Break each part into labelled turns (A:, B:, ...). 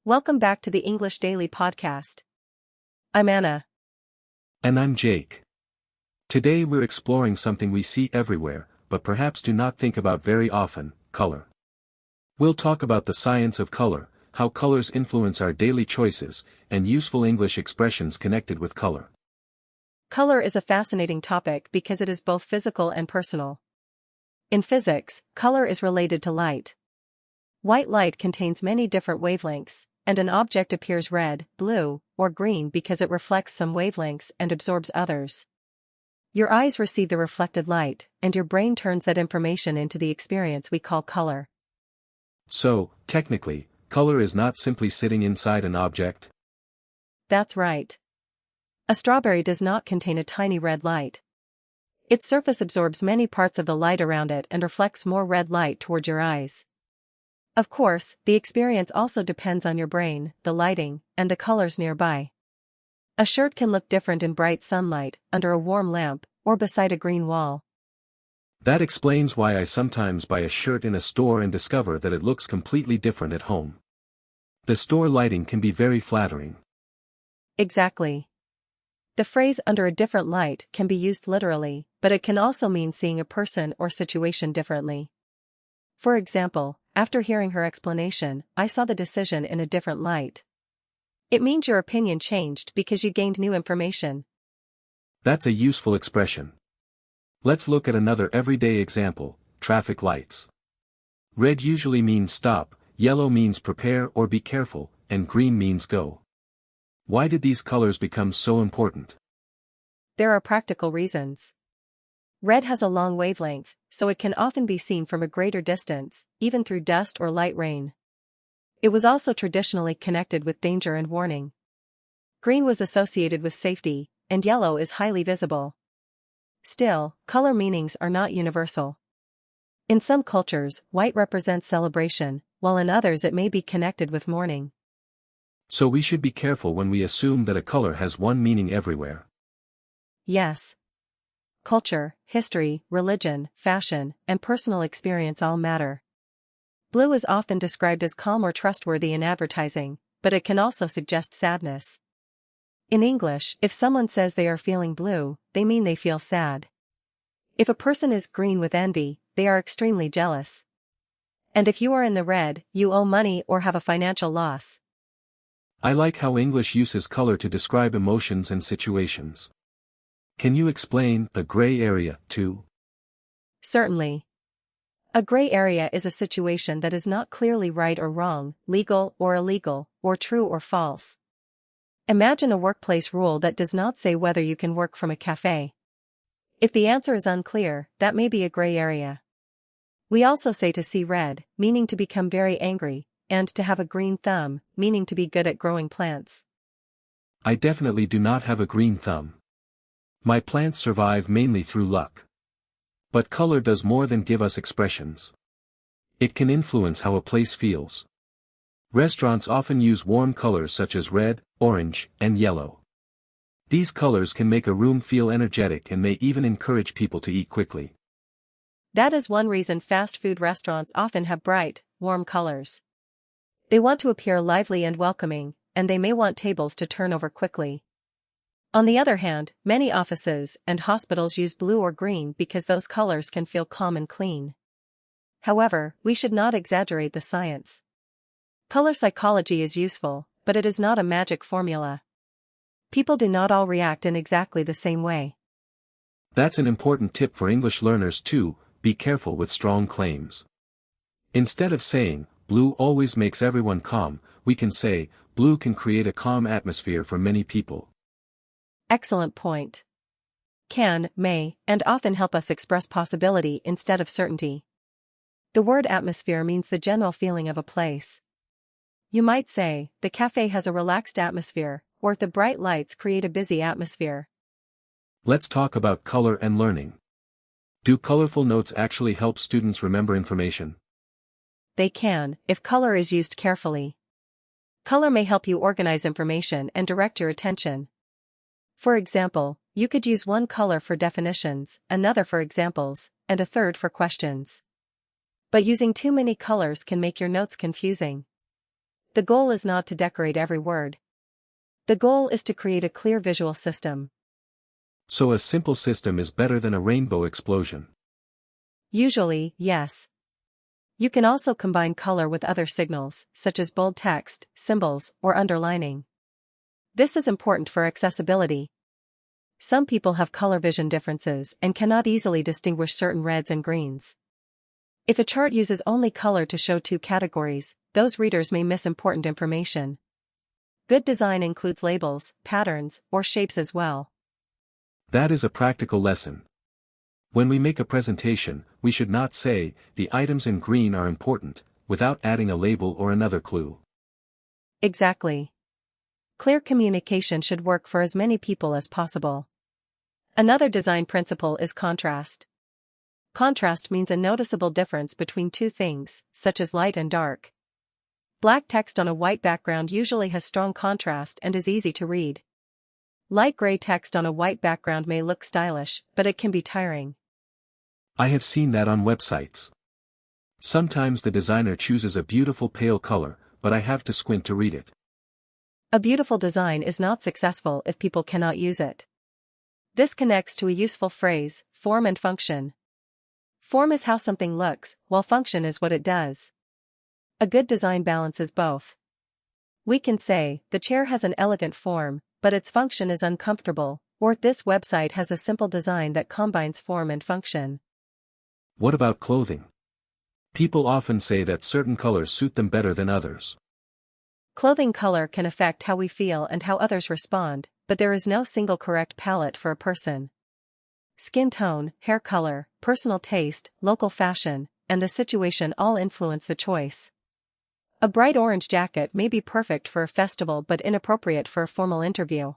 A: Welcome back to the English Daily Podcast. I'm Anna.
B: And I'm Jake. Today we're exploring something we see everywhere, but perhaps do not think about very often: color. We'll talk about the science of color, how colors influence our daily choices, and useful English expressions connected with color.
A: Color is a fascinating topic because it is both physical and personal. In physics, color is related to light. White light contains many different wavelengths, and an object appears red, blue, or green because it reflects some wavelengths and absorbs others. Your eyes receive the reflected light, and your brain turns that information into the experience we call color.
B: So, technically, color is not simply sitting inside an object.
A: That's right. A strawberry does not contain a tiny red light. Its surface absorbs many parts of the light around it and reflects more red light toward your eyes. Of course, the experience also depends on your brain, the lighting, and the colors nearby. A shirt can look different in bright sunlight, under a warm lamp, or beside a green wall.
B: That explains why I sometimes buy a shirt in a store and discover that it looks completely different at home. The store lighting can be very flattering.
A: Exactly. The phrase "under a different light" can be used literally, but it can also mean seeing a person or situation differently. For example, after hearing her explanation, I saw the decision in a different light. It means your opinion changed because you gained new information.
B: That's a useful expression. Let's look at another everyday example: traffic lights. Red usually means stop, yellow means prepare or be careful, and green means go. Why did these colors become so important?
A: There are practical reasons. Red has a long wavelength, so it can often be seen from a greater distance, even through dust or light rain. It was also traditionally connected with danger and warning. Green was associated with safety, and yellow is highly visible. Still, color meanings are not universal. In some cultures, white represents celebration, while in others it may be connected with mourning.
B: So we should be careful when we assume that a color has one meaning everywhere.
A: Yes. Culture, history, religion, fashion, and personal experience all matter. Blue is often described as calm or trustworthy in advertising, but it can also suggest sadness. In English, if someone says they are feeling blue, they mean they feel sad. If a person is green with envy, they are extremely jealous. And if you are in the red, you owe money or have a financial loss.
B: I like how English uses color to describe emotions and situations. Can you explain a gray area, too?
A: Certainly. A gray area is a situation that is not clearly right or wrong, legal or illegal, or true or false. Imagine a workplace rule that does not say whether you can work from a cafe. If the answer is unclear, that may be a gray area. We also say to see red, meaning to become very angry, and to have a green thumb, meaning to be good at growing plants.
B: I definitely do not have a green thumb. My plants survive mainly through luck. But color does more than give us expressions. It can influence how a place feels. Restaurants often use warm colors such as red, orange, and yellow. These colors can make a room feel energetic and may even encourage people to eat quickly.
A: That is one reason fast food restaurants often have bright, warm colors. They want to appear lively and welcoming, and they may want tables to turn over quickly. On the other hand, many offices and hospitals use blue or green because those colors can feel calm and clean. However, we should not exaggerate the science. Color psychology is useful, but it is not a magic formula. People do not all react in exactly the same way.
B: That's an important tip for English learners too: be careful with strong claims. Instead of saying, blue always makes everyone calm, we can say, blue can create a calm atmosphere for many people.
A: Excellent point. Can, may, and often help us express possibility instead of certainty. The word atmosphere means the general feeling of a place. You might say, the cafe has a relaxed atmosphere, or the bright lights create a busy atmosphere.
B: Let's talk about color and learning. Do colorful notes actually help students remember information?
A: They can, if color is used carefully. Color may help you organize information and direct your attention. For example, you could use one color for definitions, another for examples, and a third for questions. But using too many colors can make your notes confusing. The goal is not to decorate every word. The goal is to create a clear visual system.
B: So a simple system is better than a rainbow explosion.
A: Usually, yes. You can also combine color with other signals, such as bold text, symbols, or underlining. This is important for accessibility. Some people have color vision differences and cannot easily distinguish certain reds and greens. If a chart uses only color to show two categories, those readers may miss important information. Good design includes labels, patterns, or shapes as well.
B: That is a practical lesson. When we make a presentation, we should not say, "The items in green are important," without adding a label or another clue.
A: Exactly. Clear communication should work for as many people as possible. Another design principle is contrast. Contrast means a noticeable difference between two things, such as light and dark. Black text on a white background usually has strong contrast and is easy to read. Light gray text on a white background may look stylish, but it can be tiring.
B: I have seen that on websites. Sometimes the designer chooses a beautiful pale color, but I have to squint to read it.
A: A beautiful design is not successful if people cannot use it. This connects to a useful phrase, form and function. Form is how something looks, while function is what it does. A good design balances both. We can say, the chair has an elegant form, but its function is uncomfortable, or this website has a simple design that combines form and function.
B: What about clothing? People often say that certain colors suit them better than others.
A: Clothing color can affect how we feel and how others respond, but there is no single correct palette for a person. Skin tone, hair color, personal taste, local fashion, and the situation all influence the choice. A bright orange jacket may be perfect for a festival but inappropriate for a formal interview.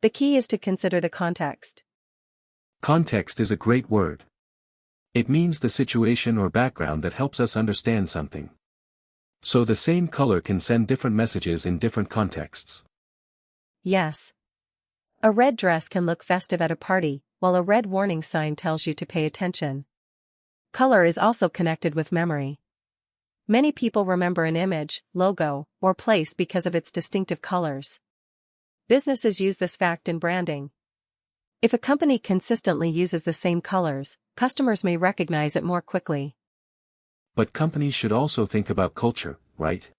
A: The key is to consider the context.
B: Context is a great word. It means the situation or background that helps us understand something. So the same color can send different messages in different contexts.
A: Yes. A red dress can look festive at a party, while a red warning sign tells you to pay attention. Color is also connected with memory. Many people remember an image, logo, or place because of its distinctive colors. Businesses use this fact in branding. If a company consistently uses the same colors, customers may recognize it more quickly.
B: But companies should also think about culture, right?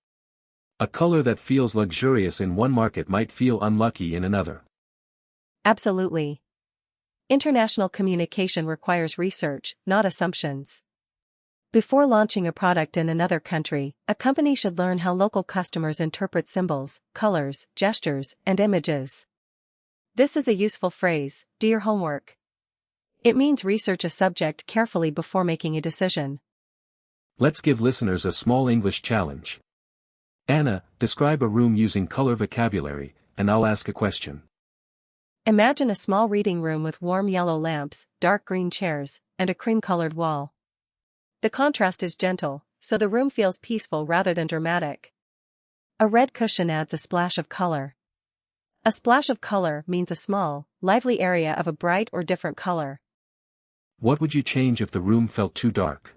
B: A color that feels luxurious in one market might feel unlucky in another.
A: Absolutely. International communication requires research, not assumptions. Before launching a product in another country, a company should learn how local customers interpret symbols, colors, gestures, and images. This is a useful phrase, do your homework. It means research a subject carefully before making a decision.
B: Let's give listeners a small English challenge. Anna, describe a room using color vocabulary, and I'll ask a question.
A: Imagine a small reading room with warm yellow lamps, dark green chairs, and a cream-colored wall. The contrast is gentle, so the room feels peaceful rather than dramatic. A red cushion adds a splash of color. A splash of color means a small, lively area of a bright or different color.
B: What would you change if the room felt too dark?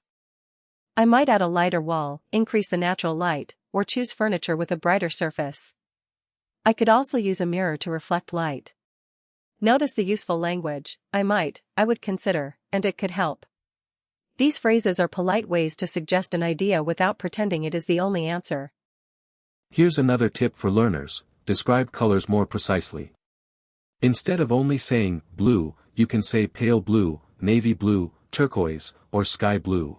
A: I might add a lighter wall, increase the natural light, or choose furniture with a brighter surface. I could also use a mirror to reflect light. Notice the useful language, I would consider, and it could help. These phrases are polite ways to suggest an idea without pretending it is the only answer.
B: Here's another tip for learners, describe colors more precisely. Instead of only saying blue, you can say pale blue, navy blue, turquoise, or sky blue.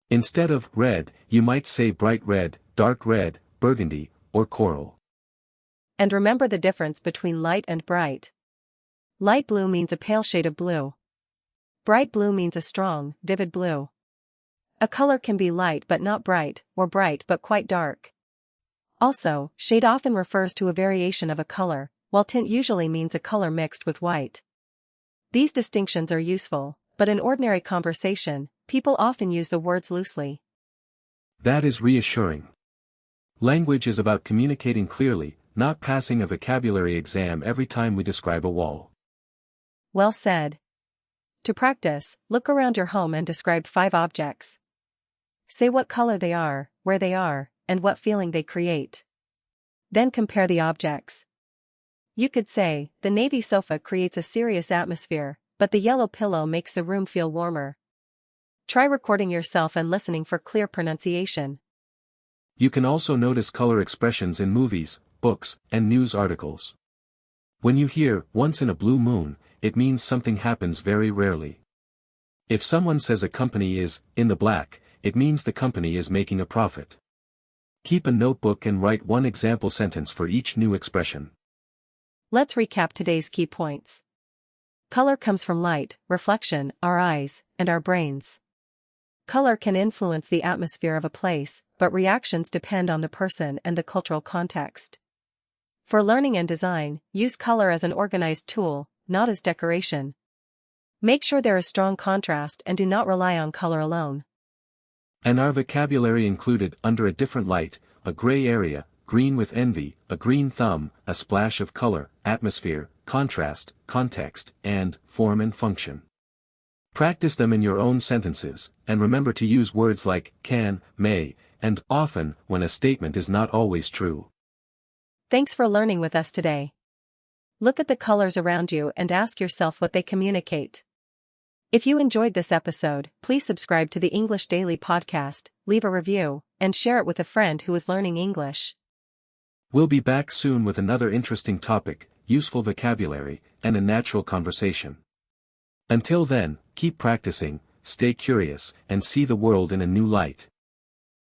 B: Instead of red, you might say bright red, dark red, burgundy, or coral.
A: And remember the difference between light and bright. Light blue means a pale shade of blue. Bright blue means a strong, vivid blue. A color can be light but not bright, or bright but quite dark. Also, shade often refers to a variation of a color, while tint usually means a color mixed with white. These distinctions are useful, but in ordinary conversation, people often use the words loosely.
B: That is reassuring. Language is about communicating clearly, not passing a vocabulary exam every time we describe a wall.
A: Well said. To practice, look around your home and describe 5 objects. Say what color they are, where they are, and what feeling they create. Then compare the objects. You could say, the navy sofa creates a serious atmosphere, but the yellow pillow makes the room feel warmer. Try recording yourself and listening for clear pronunciation.
B: You can also notice color expressions in movies, books, and news articles. When you hear, "once in a blue moon," it means something happens very rarely. If someone says a company is in the black, it means the company is making a profit. Keep a notebook and write one example sentence for each new expression.
A: Let's recap today's key points. Color comes from light, reflection, our eyes, and our brains. Color can influence the atmosphere of a place, but reactions depend on the person and the cultural context. For learning and design, use color as an organized tool, not as decoration. Make sure there is strong contrast and do not rely on color alone.
B: And our vocabulary included, under a different light, a gray area, green with envy, a green thumb, a splash of color, atmosphere, contrast, context, and form and function. Practice them in your own sentences, and remember to use words like can, may, and often when a statement is not always true.
A: Thanks for learning with us today. Look at the colors around you and ask yourself what they communicate. If you enjoyed this episode, please subscribe to the English Daily Podcast, leave a review, and share it with a friend who is learning English.
B: We'll be back soon with another interesting topic, useful vocabulary, and a natural conversation. Until then, keep practicing, stay curious, and see the world in a new light.